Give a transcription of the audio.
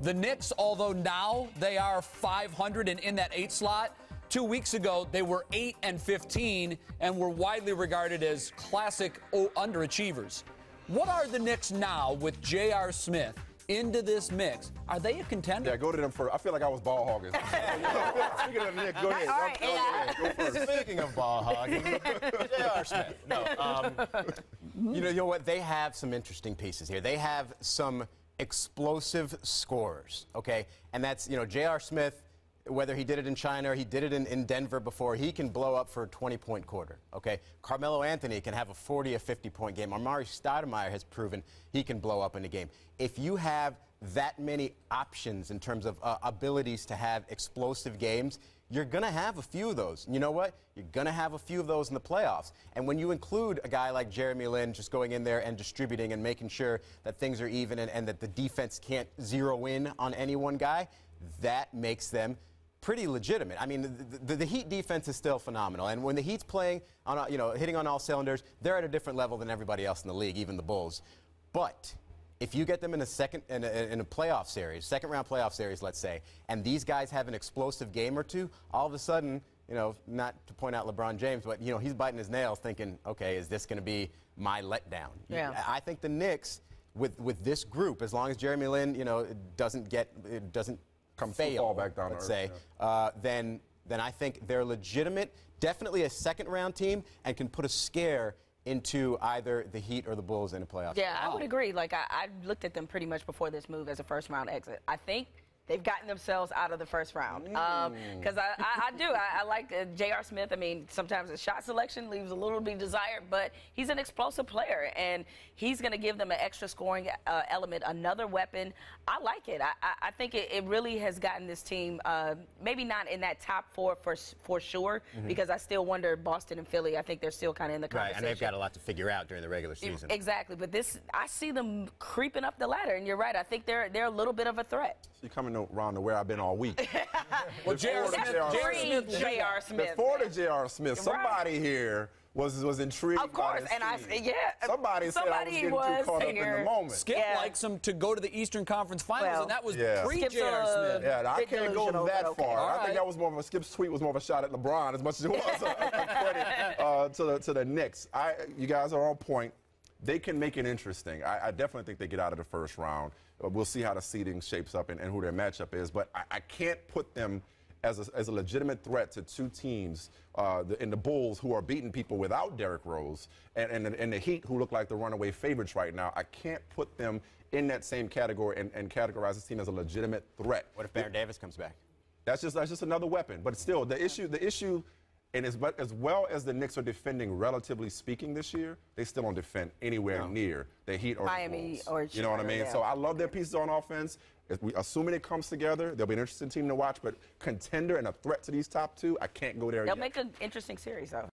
The Knicks, although now they are 500 and in that 8 slot, 2 weeks ago they were 8-15 and were widely regarded as classic underachievers. What are the Knicks now with J.R. Smith into this mix? Are they a contender? Yeah, go to them first. I feel like I was ball hogging. Speaking of the Knicks, go ahead. All right, Go first. Speaking of ball hogging, J.R. Smith. You know what? They have some interesting pieces here. They have some explosive scorers, okay? And that's, J.R. Smith, whether he did it in China or he did it in Denver before, he can blow up for a 20-point quarter, okay? Carmelo Anthony can have a 40 or 50-point game. Amari Stoudemire has proven he can blow up in a game. If you have that many options in terms of abilities to have explosive games, you're going to have a few of those. You know what? You're going to have a few of those in the playoffs. And when you include a guy like Jeremy Lin just going in there and distributing and making sure that things are even and that the defense can't zero in on any one guy, that makes them pretty legitimate. I mean, the Heat defense is still phenomenal. And when the Heat's playing, on, hitting on all cylinders, they're at a different level than everybody else in the league, even the Bulls. But if you get them in a playoff series, second-round playoff series, let's say, and these guys have an explosive game or two, all of a sudden, not to point out LeBron James, but, he's biting his nails thinking, okay, is this going to be my letdown? Yeah. I think the Knicks, with this group, as long as Jeremy Lin, doesn't fail, back down let's to earth, say, then I think they're legitimate, definitely a second-round team, and can put a scare into either the Heat or the Bulls in a playoff. Yeah, I would agree. Like, I looked at them pretty much before this move as a first-round exit. I think they've gotten themselves out of the first round. Because I do. I like J.R. Smith. I mean, sometimes his shot selection leaves a little to be desired, but he's an explosive player, and he's going to give them an extra scoring element, another weapon. I like it. I think it really has gotten this team, maybe not in that top 4 for sure, because I still wonder Boston and Philly, I think they're still kind of in the conversation. Right, and they've got a lot to figure out during the regular season. Exactly, but I see them creeping up the ladder, and you're right. I think they're a little bit of a threat. You're coming around to where I've been all week. Well, J.R. Smith. Before the J.R. Smith, somebody here was intrigued. Of course, by this team. Somebody said I was getting too caught up in the moment. Skip likes him to go to the Eastern Conference Finals, and that was pre-J.R. Smith. Yeah, I can't go that far. All I think that was more of Skip's tweet was more of a shot at LeBron as much as it was a credit to the Knicks. You guys are on point. They can make it interesting. I definitely think they get out of the first round. We'll see how the seeding shapes up and who their matchup is. But I can't put them as a legitimate threat to two teams in the Bulls who are beating people without Derrick Rose and the Heat who look like the runaway favorites right now. I can't put them in that same category and categorize this team as a legitimate threat. What if Baron Davis comes back? That's just another weapon. But still, the issue. And as well as the Knicks are defending, relatively speaking, this year, they still don't defend anywhere near the Heat or Miami the Bulls. or you know what I mean? Yeah. So I love their pieces on offense. Assuming it comes together, they'll be an interesting team to watch. But contender and a threat to these top two, I can't go there yet. They'll make an interesting series, though.